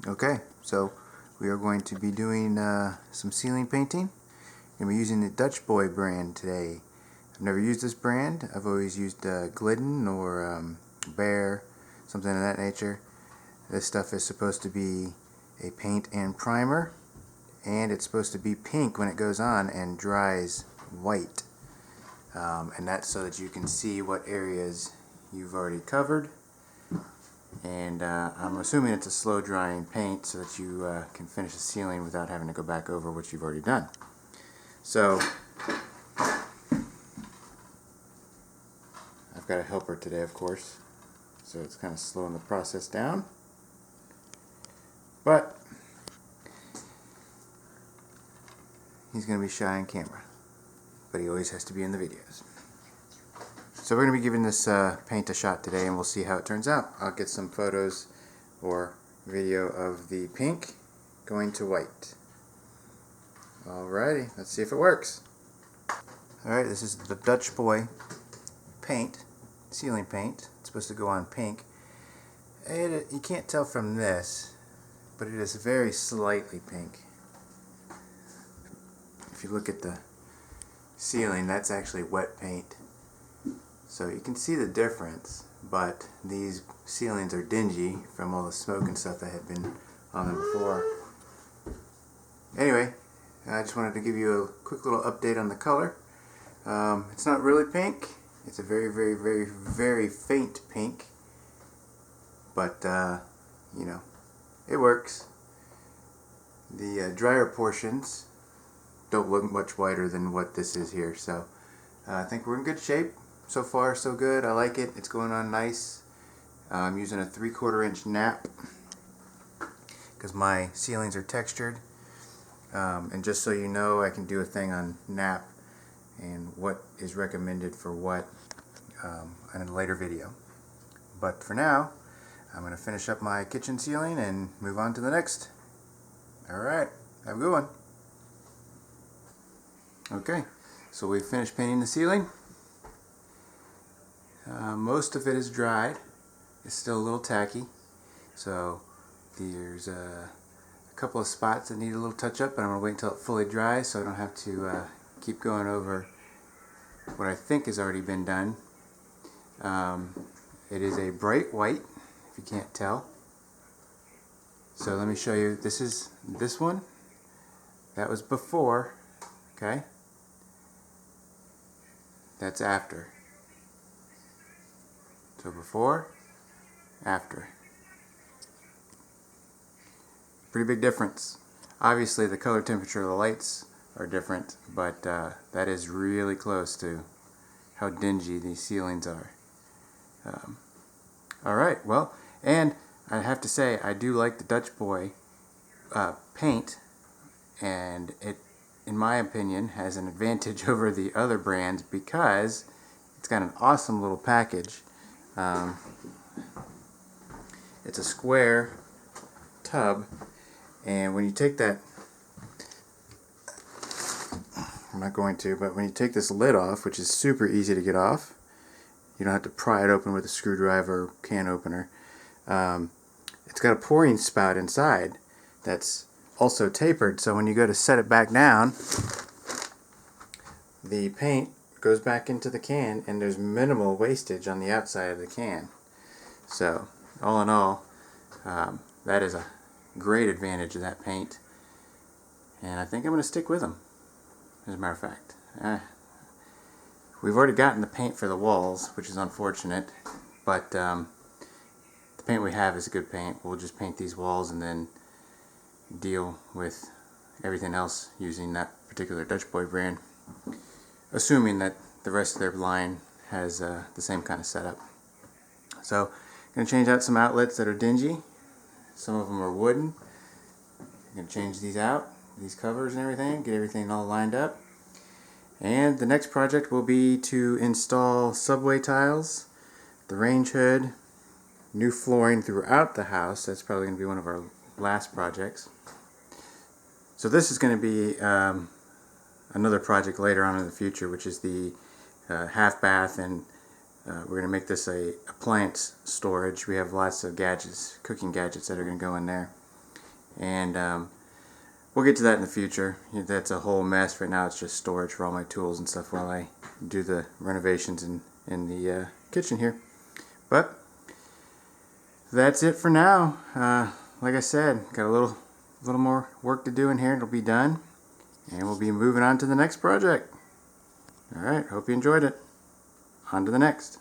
Okay, so we are going to be doing some ceiling painting. I'm going to be using the Dutchboy brand today. I've never used this brand. I've always used Glidden or Bear, something of that nature. This stuff is supposed to be a paint and primer, and it's supposed to be pink when it goes on and dries white. And that's so that you can see what areas you've already covered. And I'm assuming it's a slow drying paint so that you can finish the ceiling without having to go back over what you've already done. So I've got a helper today, of course, so it's kind of slowing the process down, but he's going to be shy on camera, but he always has to be in the videos. So we're going to be giving this paint a shot today, and we'll see how it turns out. I'll get some photos or video of the pink going to white. Alrighty, let's see if it works. Alright, this is the Dutchboy Paint, ceiling paint. It's supposed to go on pink. You can't tell from this, but it is very slightly pink. If you look at the ceiling, that's actually wet paint. So you can see the difference, but these ceilings are dingy from all the smoke and stuff that had been on them before. Anyway, I just wanted to give you a quick little update on the color. It's not really pink. It's a very, very, very, very faint pink. But, you know, it works. The drier portions don't look much whiter than what this is here. So I think we're in good shape. So far, so good. I like it. It's going on nice. I'm using a 3/4 inch nap because my ceilings are textured. And just so you know, I can do a thing on nap and what is recommended for what in a later video. But for now, I'm going to finish up my kitchen ceiling and move on to the next. Alright, have a good one. Okay, so we've finished painting the ceiling. Most of it is dried. It's still a little tacky, so there's a couple of spots that need a little touch up, but I'm going to wait until it fully dries so I don't have to keep going over what I think has already been done. It is a bright white, if you can't tell. So let me show you. This is this one. That was before. Okay. That's after. So before, after. Pretty big difference. Obviously the color temperature of the lights are different, but that is really close to how dingy these ceilings are. Alright, well, and I have to say I do like the Dutchboy paint, and it, in my opinion, has an advantage over the other brands because it's got an awesome little package. It's a square tub, and when you take that, I'm not going to, but when you take this lid off, which is super easy to get off, you don't have to pry it open with a screwdriver or can opener. It's got a pouring spout inside that's also tapered, so when you go to set it back down, the paint goes back into the can and there's minimal wastage on the outside of the can. So all in all, that is a great advantage of that paint, and I think I'm going to stick with them, as a matter of fact. We've already gotten the paint for the walls, which is unfortunate, but the paint we have is a good paint. We'll just paint these walls and then deal with everything else using that particular Dutchboy brand, assuming that the rest of their line has the same kind of setup. So I'm going to change out some outlets that are dingy. Some of them are wooden. I'm going to change these out, these covers and everything, get everything all lined up. And the next project will be to install subway tiles, the range hood, new flooring throughout the house. That's probably going to be one of our last projects. So this is going to be another project later on in the future, which is the half bath, and we're going to make this a appliance storage. We have lots of gadgets, cooking gadgets that are going to go in there. and we'll get to that in the future. That's a whole mess. Right now it's just storage for all my tools and stuff while I do the renovations in the kitchen here. But that's it for now. Like I said, got a little more work to do in here and it'll be done. And we'll be moving on to the next project. Alright, hope you enjoyed it. On to the next.